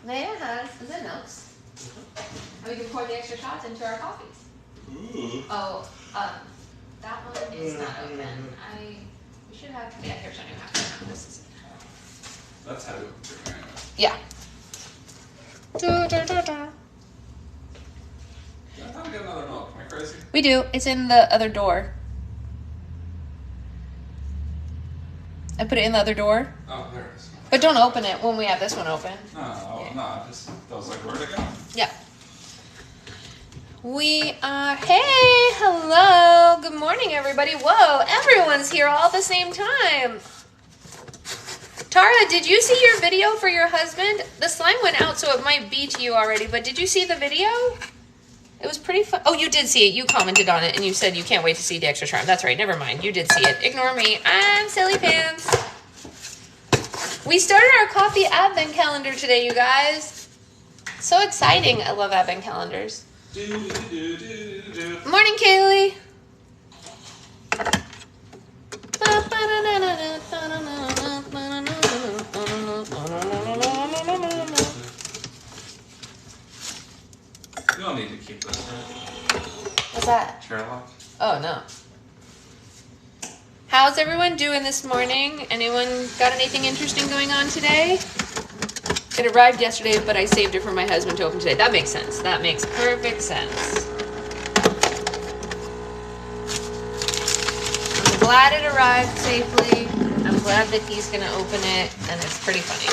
Maya has the notes. And we can pour the extra shots into our coffees. Ooh. Oh, that one is not open. We should have, yeah, here's our new half. This is it. That's how you do it. Yeah. I thought we got another milk. Am I crazy? We do. It's in the other door. I put it in the other door. Oh, there it is. But don't open it when we have this one open. No, I just I was like, where'd it go? Yeah. We are, hey, hello, good morning, everybody. Whoa, everyone's here all at the same time. Tara, did you see your video for your husband? The slime went out, so it might be to you already, but did you see the video? It was pretty fun. Oh, you did see it. You commented on it, and you said you can't wait to see the extra charm. That's right, never mind. You did see it. Ignore me. I'm Silly Pants. We started our coffee advent calendar today, you guys. So exciting. I love advent calendars. Morning, Kaylee. You don't need to keep this, right? What's that? Sherlock? Oh, no. How's everyone doing this morning? Anyone got anything interesting going on today? It arrived yesterday, but I saved it for my husband to open today. That makes sense. That makes perfect sense. I'm glad it arrived safely. I'm glad that he's going to open it, and it's pretty funny.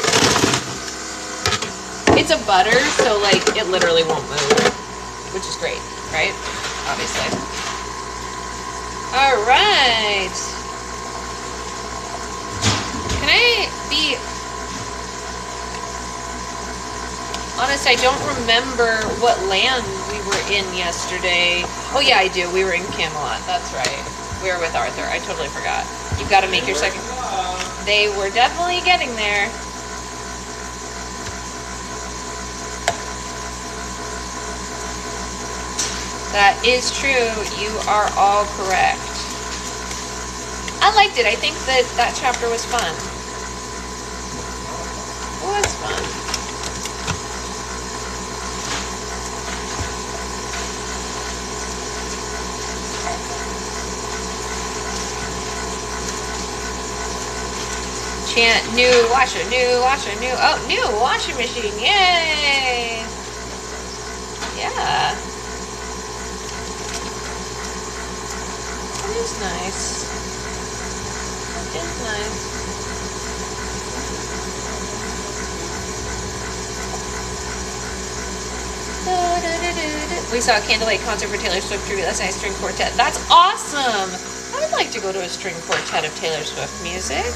It's a butter, so like it literally won't move, which is great, right? Obviously. All right. Can I be honest? I don't remember what land we were in yesterday. Oh yeah, I do. We were in Camelot. That's right. We were with Arthur. I totally forgot. You've got to make your second. They were definitely getting there. That is true. You are all correct. I liked it. I think that chapter was fun. It was fun. Chant, new washer, new washing machine. Yay! Yeah. It is nice. It is nice. We saw a Candlelight concert for Taylor Swift tribute last night, string quartet. That's awesome! I would like to go to a string quartet of Taylor Swift music.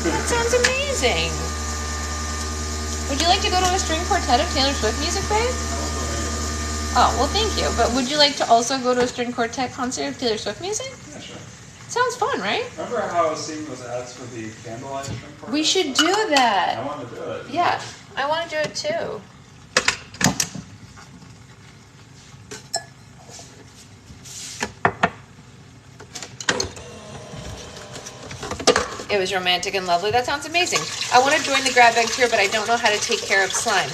That sounds amazing. Would you like to go to a string quartet of Taylor Swift music, babe? Oh, well, thank you. But would you like to also go to a string quartet concert of Taylor Swift music? Yeah, sure. Sounds fun, right? Remember how I was seeing those ads for the Candlelight string quartet? We should do that. I want to do it. Yeah, I want to do it too. It was romantic and lovely. That sounds amazing. I want to join the grab bag here, but I don't know how to take care of slime.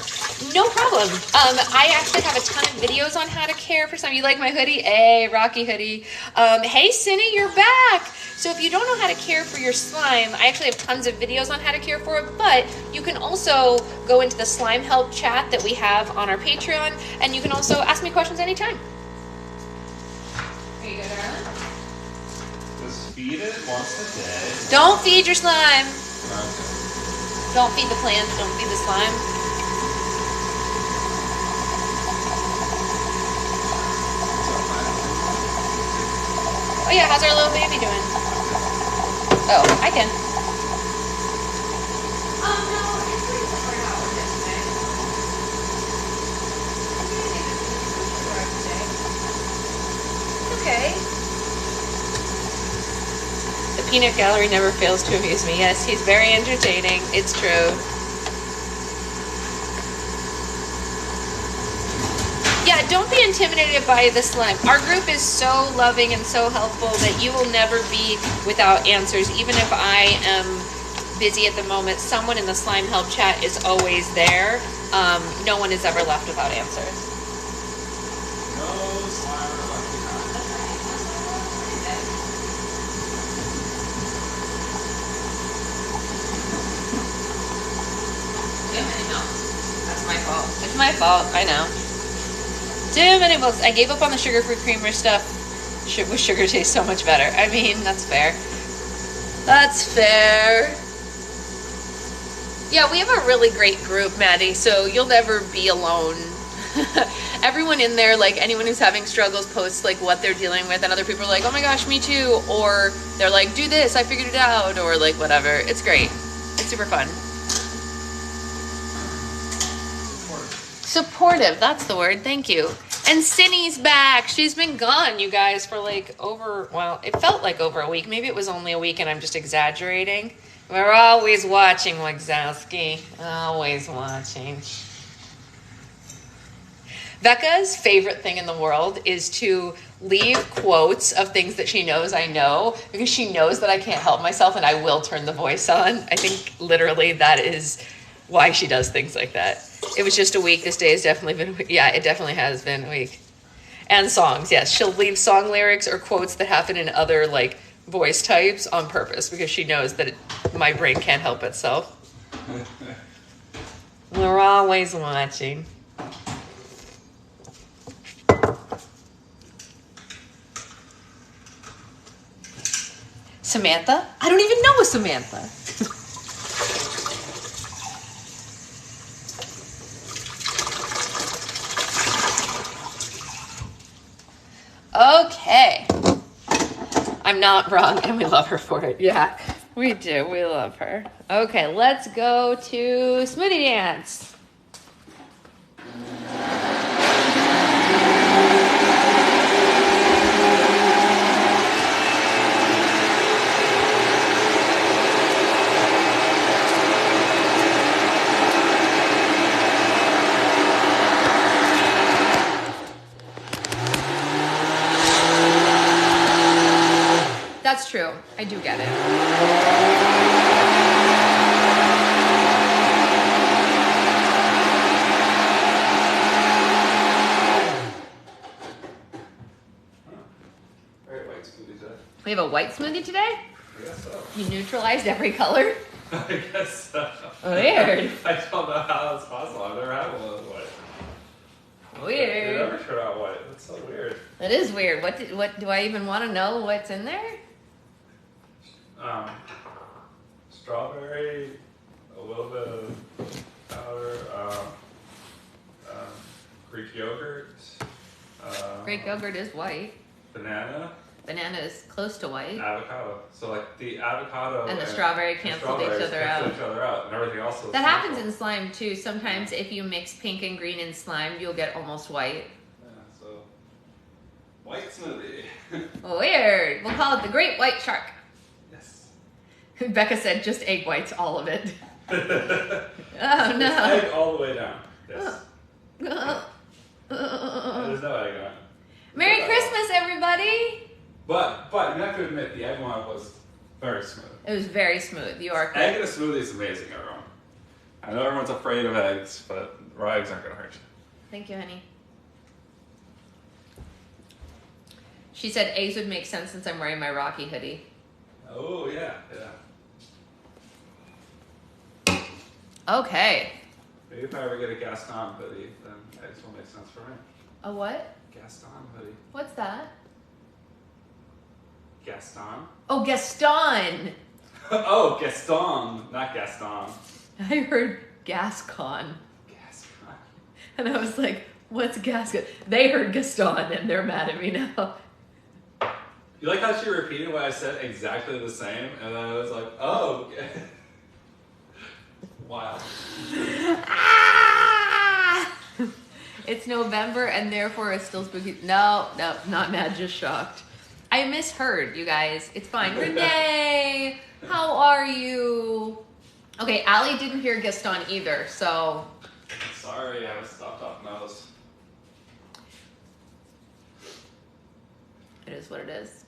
No problem. I actually have a ton of videos on how to care for slime. You like my hoodie? Hey, Rocky hoodie. Hey, Cindy, you're back. So if you don't know how to care for your slime, I actually have tons of videos on how to care for it, but you can also go into the slime help chat that we have on our Patreon, and you can also ask me questions anytime. Here you go, darling. Just feed it once a day. Don't feed your slime. Okay. Don't feed the plant. Don't feed the slime. Oh yeah, how's our little baby doing? Oh, I can. No, it's pretty similar to how it was yesterday. Okay. The peanut gallery never fails to amuse me. Yes, he's very entertaining. It's true. Yeah, don't be intimidated by the slime. Our group is so loving and so helpful that you will never be without answers. Even if I am busy at the moment, someone in the slime help chat is always there. no one is ever left without answers. No Slimer left behind. Too many milks. That's my fault. It's my fault. I know. Too many milks. I gave up on the sugar-free creamer stuff. With sugar tastes so much better. I mean, that's fair. That's fair. Yeah, we have a really great group, Maddie, so you'll never be alone. Everyone in there, like anyone who's having struggles, posts like what they're dealing with, and other people are like, oh my gosh, me too. Or they're like, do this, I figured it out, or like whatever. It's great. It's super fun. Supportive, that's the word. Thank you. And Cindy's back. She's been gone, you guys, for like it felt like over a week. Maybe it was only a week and I'm just exaggerating. We're always watching, Wazowski. Always watching. Becca's favorite thing in the world is to leave quotes of things that she knows I know, because she knows that I can't help myself and I will turn the voice on. I think literally that is why she does things like that. It was just a week. This day has definitely been a week. Yeah, it definitely has been a week. And songs, yes. She'll leave song lyrics or quotes that happen in other like voice types on purpose because she knows that my brain can't help itself. We're always watching. Samantha? I don't even know a Samantha. Okay. I'm not wrong, and we love her for it. Yeah, we do. We love her. Okay, let's go to Smoothie Dance. That's true. I do get it. Very white smoothie today. We have a white smoothie today? I guess so. You neutralized every color? I guess so. Weird. I don't know how that's possible. I've never had one of those white. Weird. They never turn out white. That's so weird. That is weird. What do I even want to know what's in there? Strawberry, a little bit of powder, Greek yogurt, Greek yogurt is white. banana, Banana is close to white. avocado. So like the avocado And the strawberry canceled each other out. And everything else is That happens natural. in slime too. Sometimes if you mix pink and green in slime, you'll get almost white. Yeah, so white smoothie. Weird. We'll call it the Great White Shark. Yes. Becca said just egg whites, all of it. Oh There's no. egg all the way down. Yes. There's no egg on it. Merry Christmas, everybody. But you have to admit the egg one was very smooth. It was very smooth. You are correct. Egg in a smoothie is amazing, everyone. I know everyone's afraid of eggs, but raw eggs aren't gonna hurt you. Thank you, honey. She said eggs would make sense since I'm wearing my Rocky hoodie. Oh yeah. Okay. Maybe if I ever get a Gaston hoodie, then eggs will make sense for me. A what? Gaston hoodie. What's that? Gaston? Oh, Gaston. Oh, Gaston, not Gaston. I heard Gascon. Gaston. And I was like, what's Gascon? They heard Gaston and they're mad at me now. You like how she repeated what I said exactly the same, and then I was like, oh, okay. Wow. Ah! It's November and therefore it's still spooky. No, not mad, just shocked. I misheard, you guys. It's fine. Renee, how are you? Okay, Allie didn't hear Gaston either, so. Sorry, I was stopped off nose. It is what it is.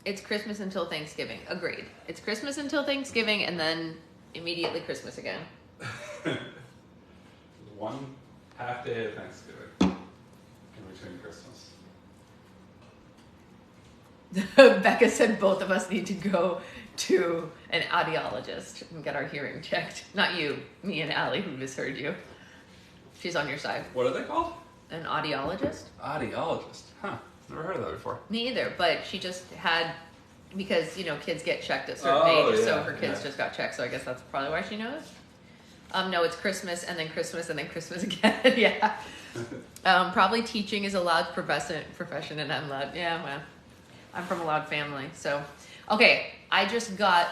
It's Christmas until Thanksgiving. Agreed. It's Christmas until Thanksgiving and then immediately Christmas again. one half day of Thanksgiving in between Christmas. Becca said both of us need to go to an audiologist and get our hearing checked. Not you, me and Allie, who misheard you. She's on your side. What are they called? An audiologist? Audiologist. Huh. Never heard of that before. Me either, but she just had, because, you know, kids get checked at certain ages, so her kids just got checked, so I guess that's probably why she knows. No, it's Christmas, and then Christmas, and then Christmas again, yeah. Probably teaching is a loud profession, and I'm loud. Yeah, well, I'm from a loud family, so. Okay, I just got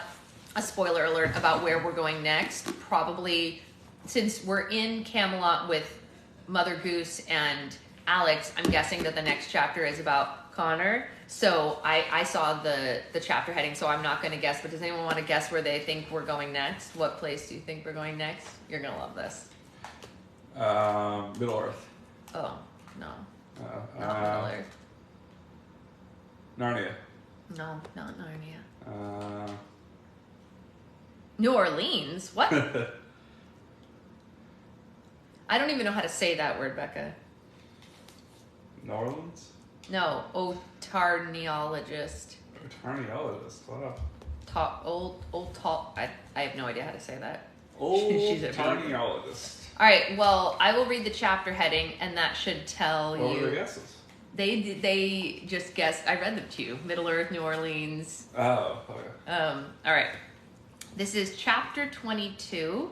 a spoiler alert about where we're going next. Probably, since we're in Camelot with Mother Goose and Alex, I'm guessing that the next chapter is about Connor. So I saw the chapter heading, so I'm not going to guess, but does anyone want to guess where they think we're going next? What place do you think we're going next? You're going to love this. Middle Earth. Oh, no. Not Middle Earth. Narnia. No, not Narnia. Uh, New Orleans? What? I don't even know how to say that word, Becca. New Orleans? No, otarneologist. Otarneologist. Wow. I have no idea how to say that. Old She's a Otarneologist. All right, well, I will read the chapter heading, and that should tell What you. were the guesses? They just guessed. I read them to you. Middle Earth, New Orleans. Oh, okay. All right. This is chapter 22.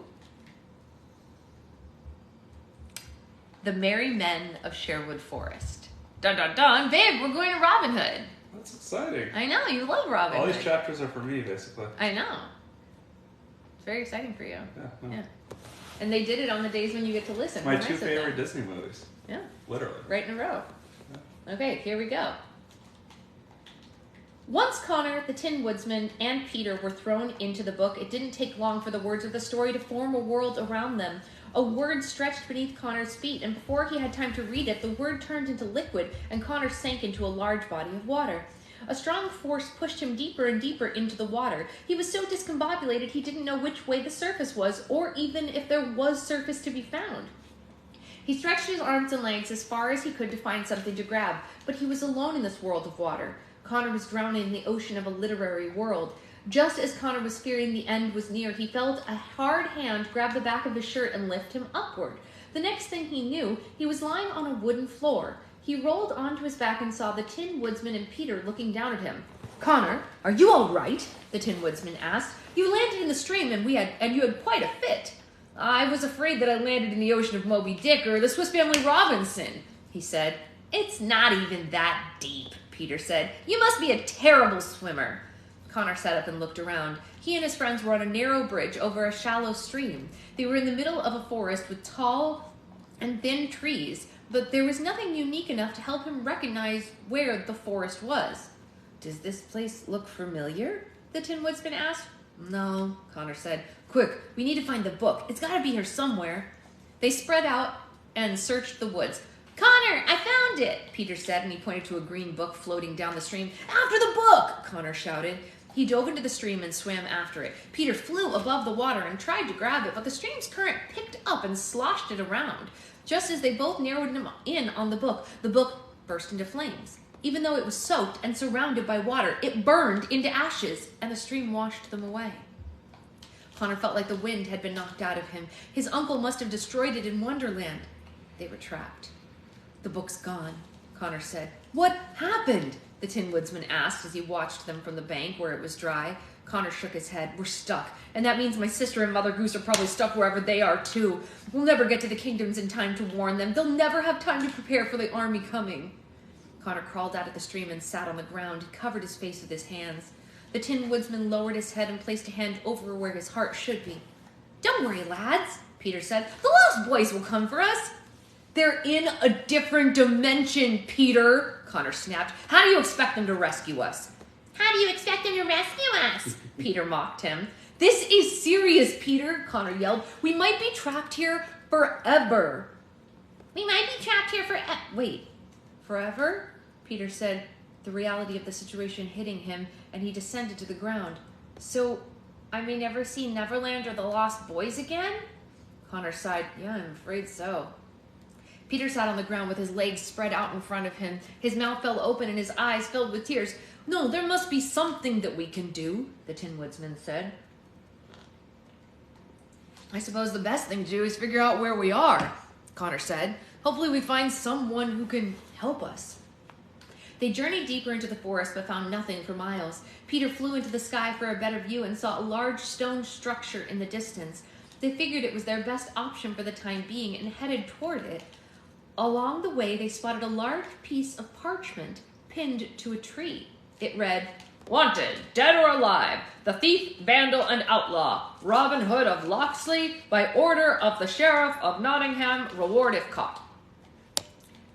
The Merry Men of Sherwood Forest. Dun dun dun, babe, we're going to Robin Hood. That's exciting. I know, you love Robin All Hood. these chapters are for me, basically. I know. It's very exciting for you. Yeah. No. Yeah. And they did it on the days when you get to listen. My How two nice of favorite them. Disney movies. Yeah, Literally. right in a row. Okay, here we go. Once Connor, the Tin Woodsman, and Peter were thrown into the book, it didn't take long for the words of the story to form a world around them. A word stretched beneath Connor's feet, and before he had time to read it, the word turned into liquid, and Connor sank into a large body of water. A strong force pushed him deeper and deeper into the water. He was so discombobulated he didn't know which way the surface was, or even if there was surface to be found. He stretched his arms and legs as far as he could to find something to grab, but he was alone in this world of water. Connor was drowning in the ocean of a literary world. Just as Connor was fearing the end was near, he felt a hard hand grab the back of his shirt and lift him upward. The next thing he knew, he was lying on a wooden floor. He rolled onto his back and saw the Tin Woodsman and Peter looking down at him. "Connor, are you all right?" the Tin Woodsman asked. "You landed in the stream and you had quite a fit." "I was afraid that I landed in the ocean of Moby Dick or the Swiss Family Robinson," he said. "It's not even that deep," Peter said. "You must be a terrible swimmer." Connor sat up and looked around. He and his friends were on a narrow bridge over a shallow stream. They were in the middle of a forest with tall and thin trees, but there was nothing unique enough to help him recognize where the forest was. "Does this place look familiar?" the Tin Woodsman asked. "No," Connor said. "Quick, we need to find the book. It's got to be here somewhere." They spread out and searched the woods. "Connor, I found it," Peter said, and he pointed to a green book floating down the stream. "After the book!" Connor shouted. He dove into the stream and swam after it. Peter flew above the water and tried to grab it, but the stream's current picked up and sloshed it around. Just as they both narrowed in on the book burst into flames. Even though it was soaked and surrounded by water, it burned into ashes, and the stream washed them away. Connor felt like the wind had been knocked out of him. His uncle must have destroyed it in Wonderland. They were trapped. "The book's gone," Connor said. "What happened?" the Tin Woodsman asked as he watched them from the bank where it was dry. Connor shook his head. "We're stuck, and that means my sister and Mother Goose are probably stuck wherever they are, too. We'll never get to the kingdoms in time to warn them. They'll never have time to prepare for the army coming." Connor crawled out of the stream and sat on the ground. He covered his face with his hands. The Tin Woodsman lowered his head and placed a hand over where his heart should be. "Don't worry, lads," Peter said. "The Lost Boys will come for us." "They're in a different dimension, Peter," Connor snapped. "How do you expect them to rescue us?" "How do you expect them to rescue us?" Peter mocked him. "This is serious, Peter," Connor yelled. "We might be trapped here forever." "We might be trapped here forever?" Peter said, the reality of the situation hitting him, and he descended to the ground. "So, I may never see Neverland or the Lost Boys again?" Connor sighed. Yeah, I'm afraid so. Peter sat on the ground with his legs spread out in front of him. His mouth fell open and his eyes filled with tears. No, there must be something that we can do, the Tin Woodsman said. I suppose the best thing to do is figure out where we are, Connor said. Hopefully we find someone who can help us. They journeyed deeper into the forest but found nothing for miles. Peter flew into the sky for a better view and saw a large stone structure in the distance. They figured it was their best option for the time being and headed toward it. Along the way, they spotted a large piece of parchment pinned to a tree. It read, Wanted, dead or alive, the thief, vandal, and outlaw, Robin Hood of Locksley, by order of the Sheriff of Nottingham, reward if caught.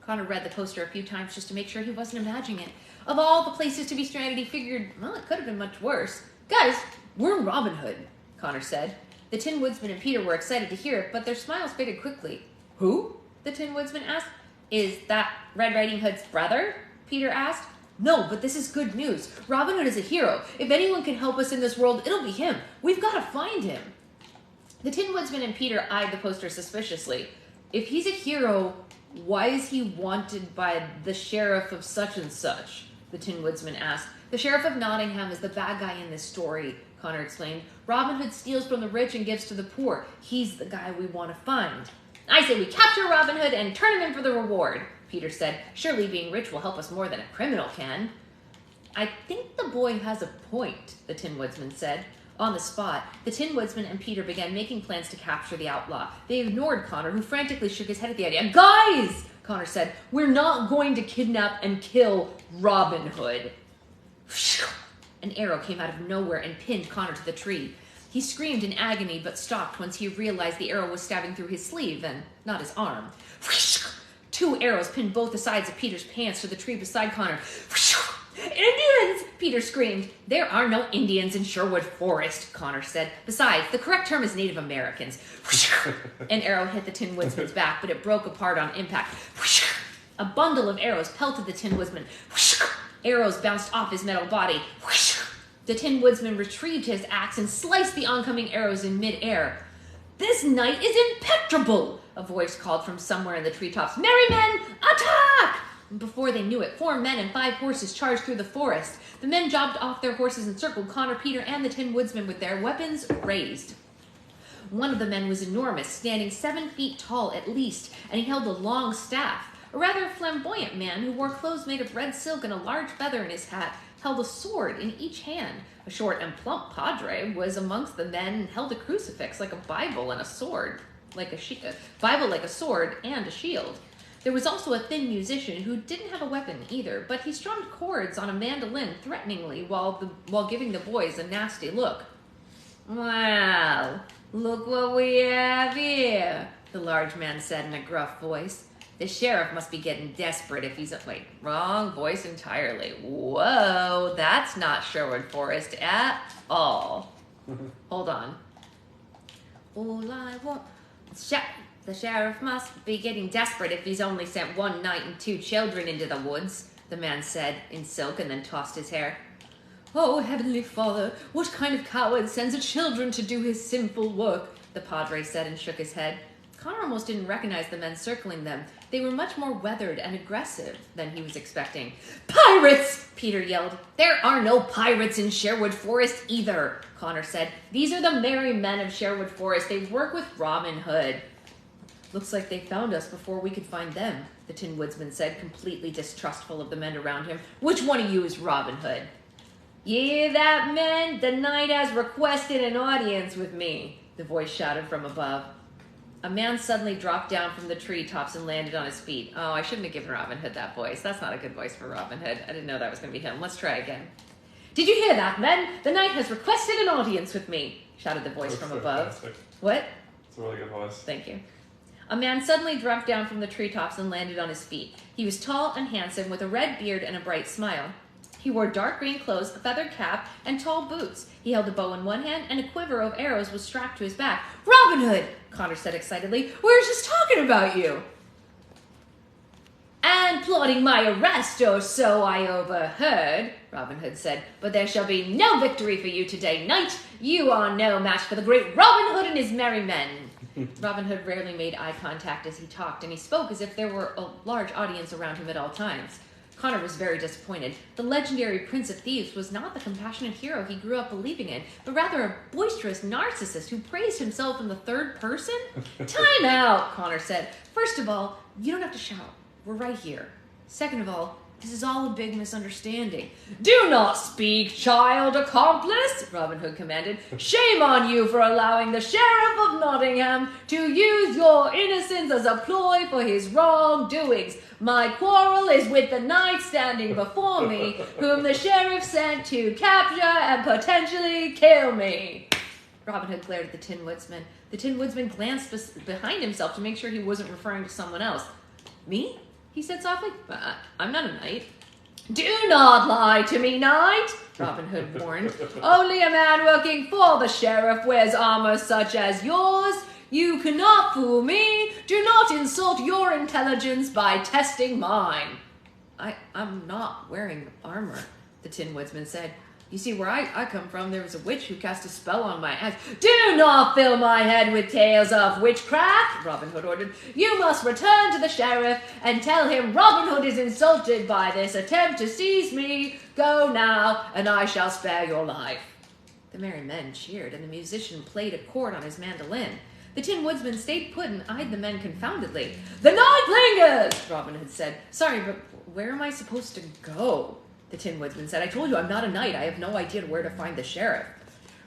Connor read the poster a few times just to make sure he wasn't imagining it. Of all the places to be stranded, he figured, well, it could have been much worse. Guys, we're in Robin Hood, Connor said. The Tin Woodsman and Peter were excited to hear it, but their smiles faded quickly. Who? The Tin Woodsman asked. Is that Red Riding Hood's brother? Peter asked. No, but this is good news. Robin Hood is a hero. If anyone can help us in this world, it'll be him. We've got to find him. The Tin Woodsman and Peter eyed the poster suspiciously. If he's a hero, why is he wanted by the Sheriff of such and such? The Tin Woodsman asked. The Sheriff of Nottingham is the bad guy in this story, Connor explained. Robin Hood steals from the rich and gives to the poor. He's the guy we want to find. I say we capture Robin Hood and turn him in for the reward, Peter said. Surely being rich will help us more than a criminal can. I think the boy has a point, the Tin Woodsman said. On the spot, the Tin Woodsman and Peter began making plans to capture the outlaw. They ignored Connor, who frantically shook his head at the idea. Guys, Connor said, we're not going to kidnap and kill Robin Hood. An arrow came out of nowhere and pinned Connor to the tree. He screamed in agony but stopped once he realized the arrow was stabbing through his sleeve and not his arm. 2 arrows pinned both the sides of Peter's pants to the tree beside Connor. Indians! Peter screamed. There are no Indians in Sherwood Forest, Connor said. Besides, the correct term is Native Americans. An arrow hit the Tin Woodsman's back, but it broke apart on impact. A bundle of arrows pelted the Tin Woodsman. Arrows bounced off his metal body. The Tin Woodsman retrieved his axe and sliced the oncoming arrows in mid-air. This night is impenetrable, a voice called from somewhere in the treetops. Merry men, attack! And before they knew it, 4 men and 5 horses charged through the forest. The men jobbed off their horses and circled Connor, Peter, and the Tin Woodsman with their weapons raised. One of the men was enormous, standing 7 feet tall at least, and he held a long staff. A rather flamboyant man who wore clothes made of red silk and a large feather in his hat held a sword in each hand. A short and plump padre was amongst the men and held a crucifix like a Bible and a sword, Bible like a sword and a shield. There was also a thin musician who didn't have a weapon either, but he strummed chords on a mandolin threateningly while giving the boys a nasty look. Well, look what we have here, the large man said in a gruff voice. The sheriff must be getting desperate if he's... Wait, wrong voice entirely. Whoa, that's not Sherwood Forest at all. Hold on. All I want... The sheriff must be getting desperate if he's only sent 1 knight and 2 children into the woods, the man said in silk and then tossed his hair. Oh, Heavenly Father, what kind of coward sends the children to do his sinful work? The padre said and shook his head. Connor almost didn't recognize the men circling them. They were much more weathered and aggressive than he was expecting. Pirates! Peter yelled. There are no pirates in Sherwood Forest either, Connor said. These are the merry men of Sherwood Forest. They work with Robin Hood. Looks like they found us before we could find them, the Tin Woodsman said, completely distrustful of the men around him. Which one of you is Robin Hood? You hear that, men? The knight has requested an audience with me, the voice shouted from above. A man suddenly dropped down from the treetops and landed on his feet. Oh, I shouldn't have given Robin Hood that voice. That's not a good voice for Robin Hood. I didn't know that was going to be him. Let's try again. Did you hear that, men? The knight has requested an audience with me, shouted the voice from above. Fantastic. What? It's a really good voice. Thank you. A man suddenly dropped down from the treetops and landed on his feet. He was tall and handsome with a red beard and a bright smile. He wore dark green clothes, a feathered cap, and tall boots. He held a bow in one hand, and a quiver of arrows was strapped to his back. Robin Hood! Connor said excitedly. We were just talking about you! And and plotting my arrest, or so I overheard, Robin Hood said. But there shall be no victory for you today, knight. You are no match for the great Robin Hood and his merry men. Robin Hood rarely made eye contact as he talked, and he spoke as if there were a large audience around him at all times. Connor was very disappointed. The legendary Prince of Thieves was not the compassionate hero he grew up believing in, but rather a boisterous narcissist who praised himself in the third person. Time out, Connor said. First of all, you don't have to shout. We're right here. Second of all, this is all a big misunderstanding. Do not speak, child accomplice, Robin Hood commanded. Shame on you for allowing the Sheriff of Nottingham to use your innocence as a ploy for his wrongdoings. My quarrel is with the knight standing before me, whom the sheriff sent to capture and potentially kill me. Robin Hood glared at the Tin Woodsman. The Tin Woodsman glanced behind himself to make sure he wasn't referring to someone else. Me? He said softly. I'm not a knight. Do not lie to me, knight, Robin Hood warned. Only a man working for the sheriff wears armor such as yours. You cannot fool me. Do not insult your intelligence by testing mine. I'm not wearing armor, the Tin Woodsman said. You see, where I come from, there was a witch who cast a spell on my eyes. Do not fill my head with tales of witchcraft, Robin Hood ordered. You must return to the sheriff and tell him Robin Hood is insulted by this attempt to seize me. Go now, and I shall spare your life. The merry men cheered, and the musician played a chord on his mandolin. The Tin Woodsman stayed put and eyed the men confoundedly. The night lingers, Robin Hood said. Sorry, but where am I supposed to go? The Tin Woodsman said. I told you I'm not a knight. I have no idea where to find the sheriff.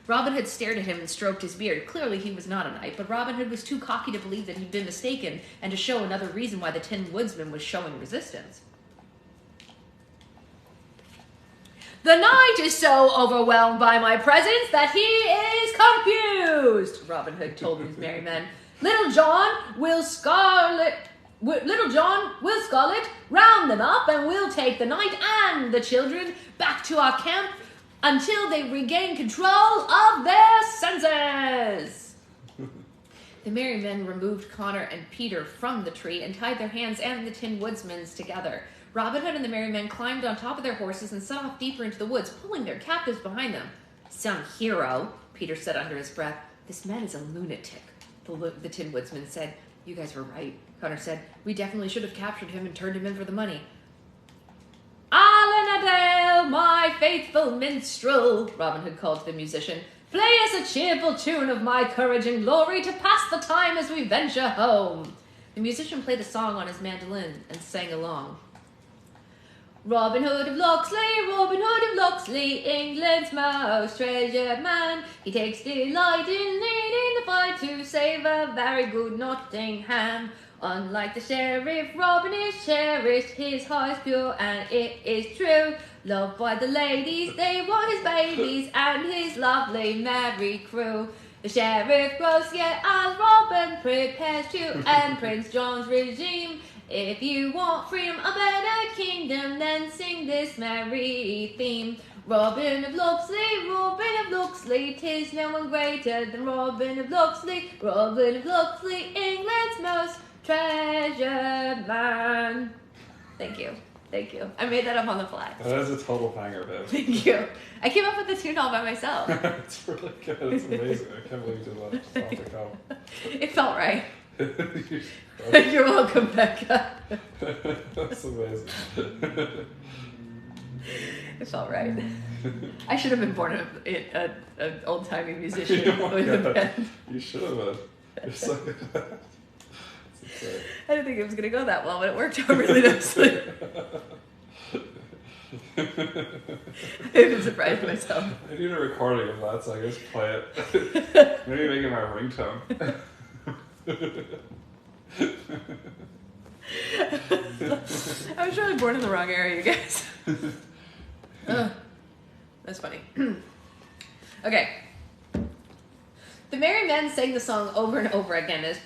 Robin Hood stared at him and stroked his beard. Clearly he was not a knight, but Robin Hood was too cocky to believe that he'd been mistaken and to show another reason why the Tin Woodsman was showing resistance. The knight is so overwhelmed by my presence that he is confused, Robin Hood told his merry men. Little John will Scarlet, round them up, and we'll take the knight and the children back to our camp until they regain control of their senses. The merry men removed Connor and Peter from the tree and tied their hands and the Tin Woodsman's together. Robin Hood and the merry men climbed on top of their horses and set off deeper into the woods, pulling their captives behind them. Some hero, Peter said under his breath. This man is a lunatic, the Tin Woodsman said. You guys were right, Connor said. We definitely should have captured him and turned him in for the money. Allen a Dale, my faithful minstrel, Robin Hood called to the musician. Play us a cheerful tune of my courage and glory to pass the time as we venture home. The musician played a song on his mandolin and sang along. Robin Hood of Locksley, England's most treasured man. He takes delight in leading the fight to save a very good Nottingham. Unlike the sheriff, Robin is cherished, his heart is pure and it is true. Loved by the ladies, they were his babies and his lovely merry crew. The sheriff grows yet as Robin prepares to end Prince John's regime. If you want freedom, a better kingdom, then sing this merry theme. Robin of Locksley, 'tis no one greater than Robin of Locksley, England's most treasured man. Thank you. I made that up on the fly. That is a total banger, babe. Thank you. I came up with the tune all by myself. It's really good. It's amazing. I can't believe you did that. Off the cuff. It felt right. You're welcome, Becca. That's amazing. It felt right. I should have been born an old-timey musician Oh with a band. You should have been. You're so good at that. I didn't think it was going to go that well, but it worked out really nicely. I've been surprised myself. I need a recording of that so I can just play it. Maybe make it my ringtone. I was really born in the wrong area, you guys. That's funny. Okay. The merry men sang the song over and over again as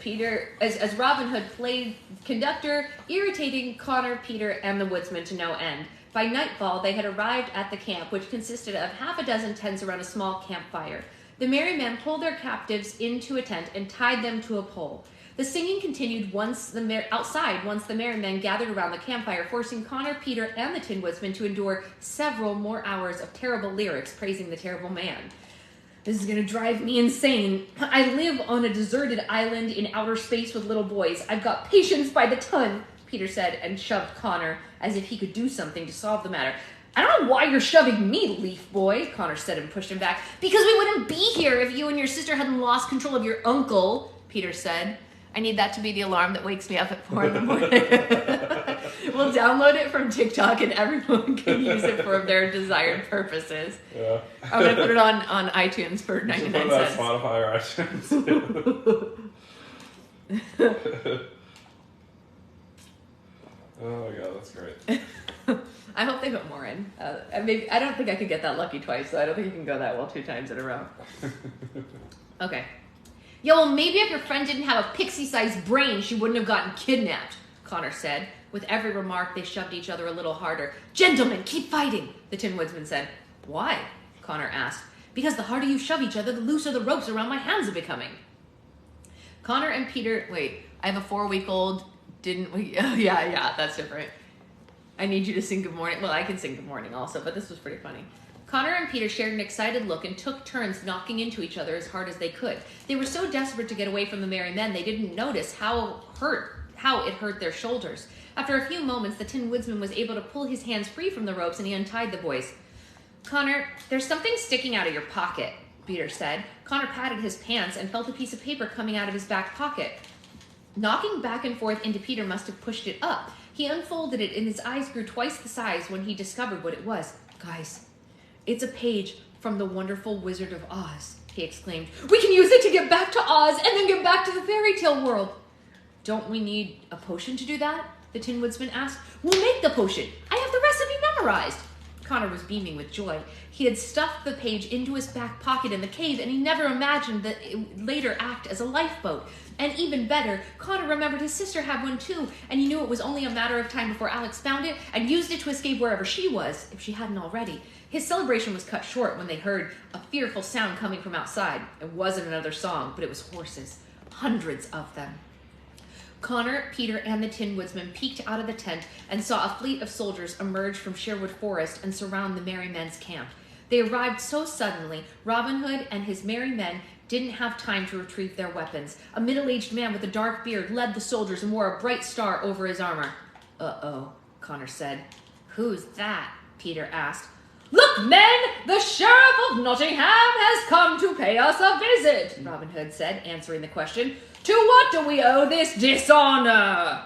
Robin Hood played conductor, irritating Connor, Peter, and the woodsman to no end. By nightfall, they had arrived at the camp, which consisted of half a dozen tents around a small campfire. The merry men pulled their captives into a tent and tied them to a pole. The singing continued outside once the merry men gathered around the campfire, forcing Connor, Peter, and the Tin Woodsman to endure several more hours of terrible lyrics praising the terrible man. This is going to drive me insane. I live on a deserted island in outer space with little boys. I've got patience by the ton, Peter said, and shoved Connor as if he could do something to solve the matter. I don't know why you're shoving me, Leaf Boy, Connor said and pushed him back. Because we wouldn't be here if you and your sister hadn't lost control of your uncle, Peter said. I need that to be the alarm that wakes me up at 4 in the morning. We'll download it from TikTok and everyone can use it for their desired purposes. Yeah. I'm going to put it on iTunes for 99 Put it cents. on Spotify or iTunes. Oh my god, that's great. I hope they put more in. I don't think I could get that lucky twice, so I don't think you can go that well 2 times in a row. Okay. Yeah, well, maybe if your friend didn't have a pixie-sized brain, she wouldn't have gotten kidnapped, Connor said. With every remark, they shoved each other a little harder. Gentlemen, keep fighting, the Tin Woodsman said. Why? Connor asked. Because the harder you shove each other, the looser the ropes around my hands are becoming. Connor and Peter... Wait, I have a 4-week-old. Didn't we... Oh, yeah, that's different. I need you to sing good morning. Well, I can sing good morning also, but this was pretty funny. Connor and Peter shared an excited look and took turns knocking into each other as hard as they could. They were so desperate to get away from the merry men, they didn't notice how it hurt their shoulders. After a few moments, the Tin Woodsman was able to pull his hands free from the ropes and he untied the boys. Connor, there's something sticking out of your pocket, Peter said. Connor patted his pants and felt a piece of paper coming out of his back pocket. Knocking back and forth into Peter must have pushed it up. He unfolded it and his eyes grew twice the size when he discovered what it was. Guys, it's a page from The Wonderful Wizard of Oz, he exclaimed. We can use it to get back to Oz and then get back to the fairy tale world. Don't we need a potion to do that? The Tin Woodsman asked. We'll make the potion. I have the recipe memorized. Connor was beaming with joy. He had stuffed the page into his back pocket in the cave, and he never imagined that it would later act as a lifeboat. And even better, Connor remembered his sister had one too, and he knew it was only a matter of time before Alex found it and used it to escape wherever she was, if she hadn't already. His celebration was cut short when they heard a fearful sound coming from outside. It wasn't another song, but it was horses. Hundreds of them. Connor, Peter, and the Tin Woodsman peeked out of the tent and saw a fleet of soldiers emerge from Sherwood Forest and surround the merry men's camp. They arrived so suddenly, Robin Hood and his merry men didn't have time to retrieve their weapons. A middle-aged man with a dark beard led the soldiers and wore a bright star over his armor. Uh-oh, Connor said. Who's that? Peter asked. Look, men! The Sheriff of Nottingham has come to pay us a visit, Robin Hood said, answering the question. To what do we owe this dishonor?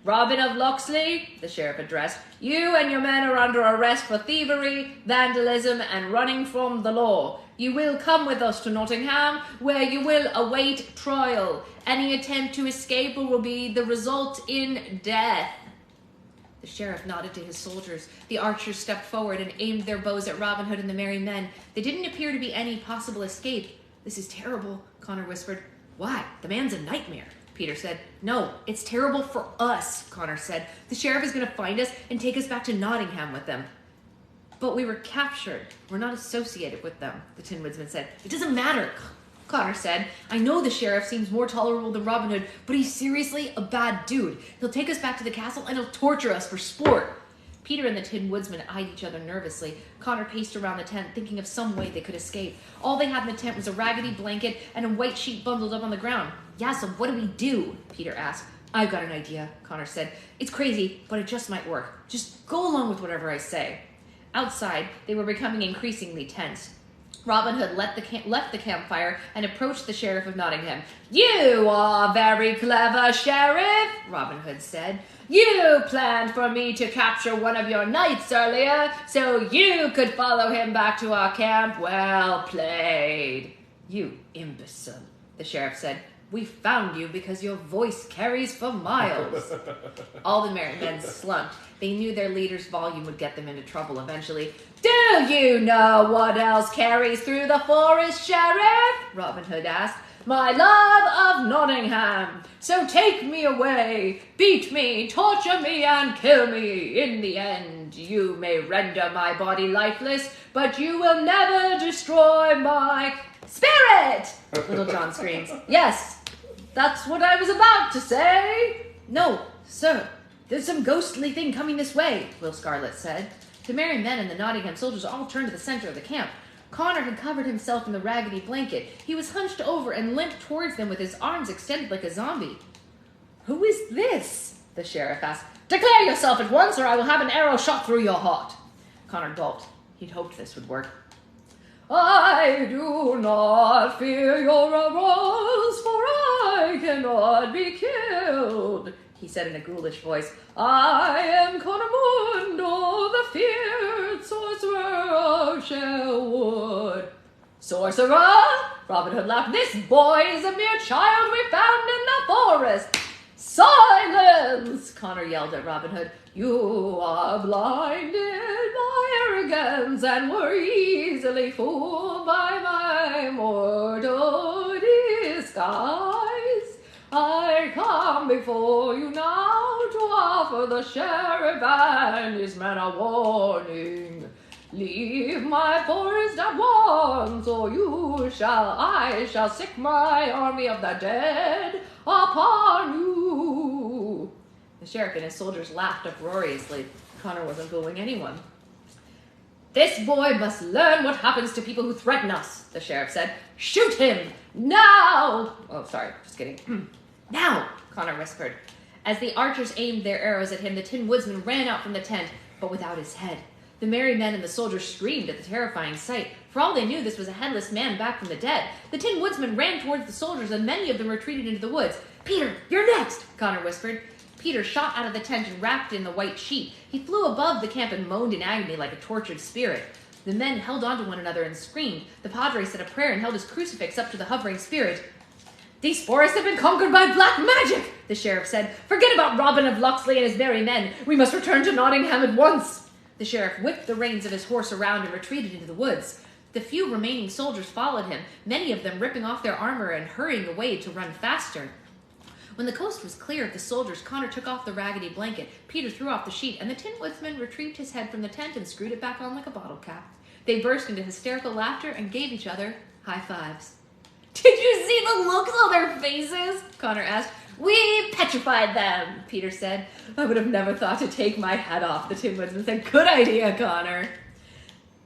Robin of Locksley, the sheriff addressed, you and your men are under arrest for thievery, vandalism, and running from the law. You will come with us to Nottingham, where you will await trial. Any attempt to escape will be the result in death. The sheriff nodded to his soldiers. The archers stepped forward and aimed their bows at Robin Hood and the merry men. There didn't appear to be any possible escape. This is terrible, Connor whispered. Why? The man's a nightmare, Peter said. No, it's terrible for us, Connor said. The sheriff is going to find us and take us back to Nottingham with them. But we were captured. We're not associated with them, the Tin Woodsman said. It doesn't matter, Connor said. I know the sheriff seems more tolerable than Robin Hood, but he's seriously a bad dude. He'll take us back to the castle and he'll torture us for sport. Peter and the Tin Woodsman eyed each other nervously. Connor paced around the tent, thinking of some way they could escape. All they had in the tent was a raggedy blanket and a white sheet bundled up on the ground. Yeah, so what do we do? Peter asked. I've got an idea, Connor said. It's crazy, but it just might work. Just go along with whatever I say. Outside, they were becoming increasingly tense. Robin Hood left the campfire and approached the Sheriff of Nottingham. You are very clever, Sheriff, Robin Hood said. You planned for me to capture one of your knights earlier, so you could follow him back to our camp. Well played. You imbecile, the sheriff said. We found you because your voice carries for miles. All the merry men slumped. They knew their leader's volume would get them into trouble eventually. Do you know what else carries through the forest, Sheriff? Robin Hood asked. My love of Nottingham. So take me away, beat me, torture me, and kill me. In the end, you may render my body lifeless, but you will never destroy my spirit. Little John screams. Yes, That's what I was about to say. No, sir. There's some ghostly thing coming this way, Will Scarlet said. The merry men and the Nottingham soldiers all turned to the center of the camp. Connor had covered himself in the raggedy blanket. He was hunched over and limped towards them with his arms extended like a zombie. Who is this? The sheriff asked. Declare yourself at once, or I will have an arrow shot through your heart. Connor gulped. He'd hoped this would work. I do not fear your arrows, for I cannot be killed, he said in a ghoulish voice. I am Conamundo, the feared sorcerer of Sherwood. Sorcerer? Robin Hood laughed. This boy is a mere child we found in the forest. Silence! Connor yelled at Robin Hood. You are blinded by arrogance and were easily fooled by my mortal disguise. I come before you now to offer the sheriff and his men a warning. Leave my forest at once, or I shall sick my army of the dead upon you. The sheriff and his soldiers laughed uproariously. Connor wasn't fooling anyone. This boy must learn what happens to people who threaten us, the sheriff said. Shoot him! Now! Oh, sorry, just kidding. Now, Connor whispered. As the archers aimed their arrows at him, the Tin Woodsman ran out from the tent, but without his head. The merry men and the soldiers screamed at the terrifying sight. For all they knew, this was a headless man back from the dead. The Tin Woodsman ran towards the soldiers, and many of them retreated into the woods. Peter, you're next, Connor whispered. Peter shot out of the tent and wrapped in the white sheet. He flew above the camp and moaned in agony like a tortured spirit. The men held on to one another and screamed. The padre said a prayer and held his crucifix up to the hovering spirit. These forests have been conquered by black magic, the sheriff said. Forget about Robin of Locksley and his merry men. We must return to Nottingham at once. The sheriff whipped the reins of his horse around and retreated into the woods. The few remaining soldiers followed him, many of them ripping off their armor and hurrying away to run faster. When the coast was clear of the soldiers, Connor took off the raggedy blanket. Peter threw off the sheet, and the Tin Woodsman retrieved his head from the tent and screwed it back on like a bottle cap. They burst into hysterical laughter and gave each other high fives. Did you see the looks on their faces? Connor asked. We petrified them, Peter said. I would have never thought to take my hat off, the Tin Woodsman said. Good idea, Connor.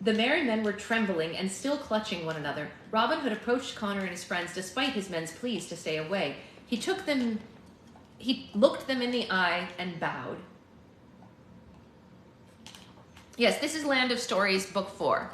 The merry men were trembling and still clutching one another. Robin Hood approached Connor and his friends despite his men's pleas to stay away. He looked them in the eye and bowed. Yes, this is Land of Stories, Book 4.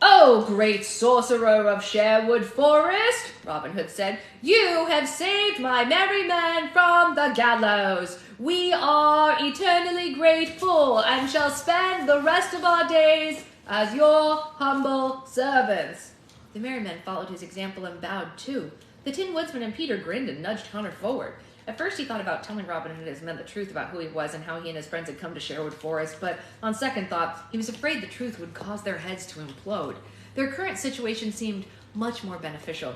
Oh, great sorcerer of Sherwood Forest, Robin Hood said, you have saved my merry men from the gallows. We are eternally grateful and shall spend the rest of our days as your humble servants. The merry men followed his example and bowed too. The Tin Woodsman and Peter grinned and nudged Connor forward. At first he thought about telling Robin Hood and his men the truth about who he was and how he and his friends had come to Sherwood Forest, but on second thought, he was afraid the truth would cause their heads to implode. Their current situation seemed much more beneficial.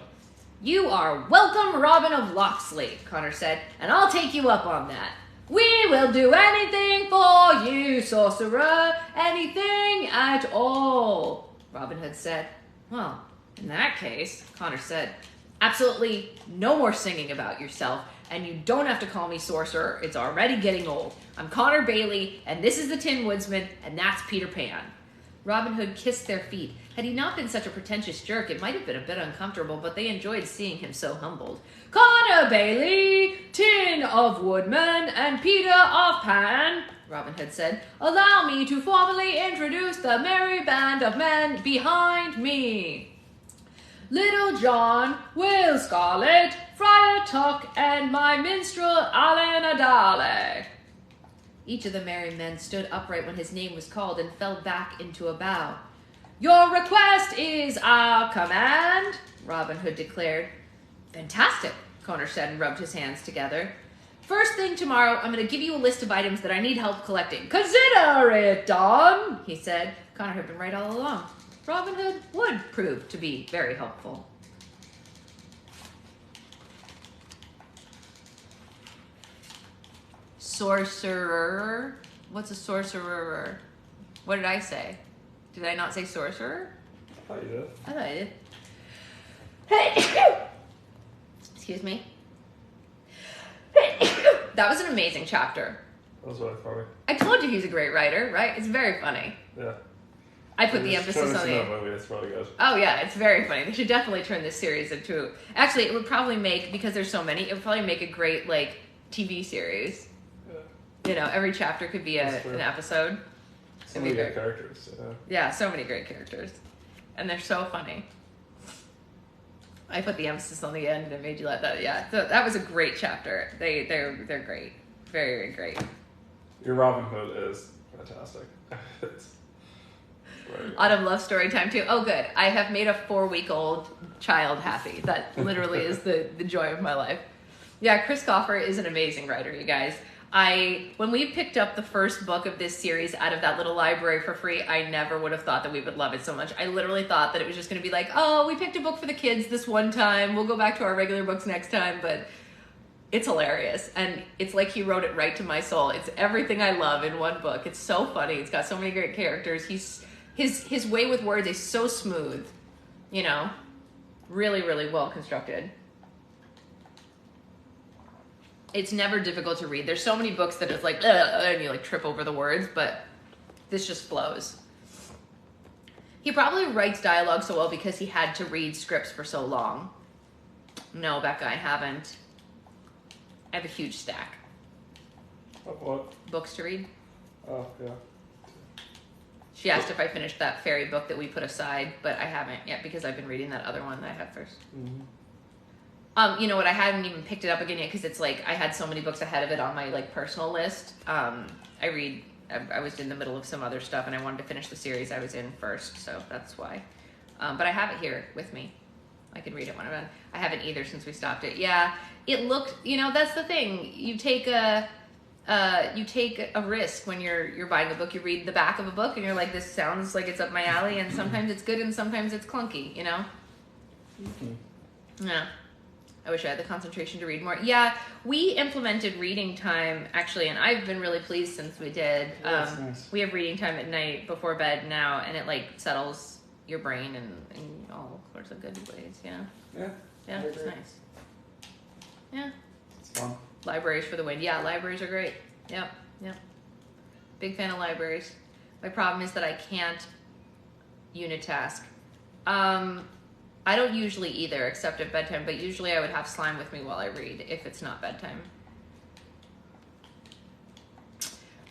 You are welcome, Robin of Locksley, Connor said, and I'll take you up on that. We will do anything for you, sorcerer, anything at all, Robin Hood said. Well, in that case, Connor said, absolutely no more singing about yourself, and you don't have to call me sorcerer. It's already getting old. I'm Connor Bailey, and this is the Tin Woodsman, and that's Peter Pan. Robin Hood kissed their feet. Had he not been such a pretentious jerk, it might have been a bit uncomfortable, but they enjoyed seeing him so humbled. Connor Bailey, Tin of Woodman, and Peter of Pan, Robin Hood said, allow me to formally introduce the merry band of men behind me. Little John, Will Scarlet, Friar Tuck, and my minstrel Allen Adale. Each of the merry men stood upright when his name was called and fell back into a bow. Your request is our command, Robin Hood declared. Fantastic, Connor said and rubbed his hands together. First thing tomorrow, I'm going to give you a list of items that I need help collecting. Consider it done, he said. Connor had been right all along. Robin Hood would prove to be very helpful. Sorcerer. What's a sorcerer? What did I say? Did I not say sorcerer? I thought you did. I thought I did. Excuse me. That was an amazing chapter. That was really funny. I told you he's a great writer, right? It's very funny. Yeah. I put the emphasis on the... movie. It's really good. Oh yeah, it's very funny. They should definitely turn this series into... Actually, it would probably make, because there's so many, it would probably make a great, like, TV series. Yeah. You know, every chapter could be That's true. an episode. So many good characters. Yeah. Yeah, so many great characters. And they're so funny. I put the emphasis on the end and it made you let that... Yeah, so that was a great chapter. They're great. Very, very great. Your Robin Hood is fantastic. It's very good. Autumn loves story time too. Oh, good. I have made a 4-week-old child happy. That literally is the joy of my life. Yeah, Chris Coffer is an amazing writer, you guys. When we picked up the first book of this series out of that little library for free, I never would have thought that we would love it so much. I literally thought that it was just going to be like, oh, we picked a book for the kids this one time. We'll go back to our regular books next time. But it's hilarious. And it's like he wrote it right to my soul. It's everything I love in one book. It's so funny. It's got so many great characters. His way with words is so smooth, you know, really, really well constructed. It's never difficult to read. There's so many books that it's like, and you like trip over the words, but this just flows. He probably writes dialogue so well because he had to read scripts for so long. No, Becca, I haven't. I have a huge stack. What? Books to read. Oh, yeah. She asked if I finished that fairy book that we put aside, but I haven't yet because I've been reading that other one that I had first. Mm-hmm. You know what? I haven't even picked it up again yet because it's like I had so many books ahead of it on my like personal list. I was in the middle of some other stuff and I wanted to finish the series I was in first, so that's why. But I have it here with me. I can read it when I'm done. I haven't either since we stopped it. Yeah, it looked. You know, that's the thing. You take a risk when you're buying a book. You read the back of a book and you're like, this sounds like it's up my alley, and sometimes it's good and sometimes it's clunky. You know. Mm-hmm. Yeah. I wish I had the concentration to read more. Yeah, we implemented reading time, actually, and I've been really pleased since we did. That's nice. We have reading time at night before bed now, and it, like, settles your brain in all sorts of good ways, you know? Yeah. Yeah, I it's agree. nice. Yeah. It's fun. Libraries for the win. Yeah, libraries are great. Yep. Big fan of libraries. My problem is that I can't unitask. I don't usually either, except at bedtime, but usually I would have Slime with me while I read if it's not bedtime.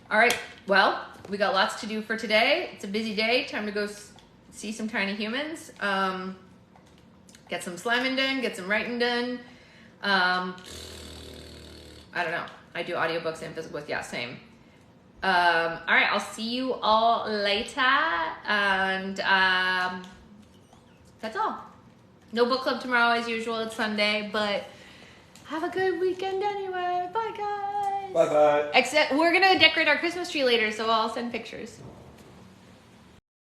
All right, well, we got lots to do for today. It's a busy day. Time to go see some tiny humans. Get some sliming done, get some writing done. I don't know. I do audiobooks and physical books. Yeah, same. All right, I'll see you all later. And that's all. No book club tomorrow as usual. It's Sunday, but have a good weekend anyway. Bye, guys. Bye-bye. Except we're going to decorate our Christmas tree later, so I'll send pictures.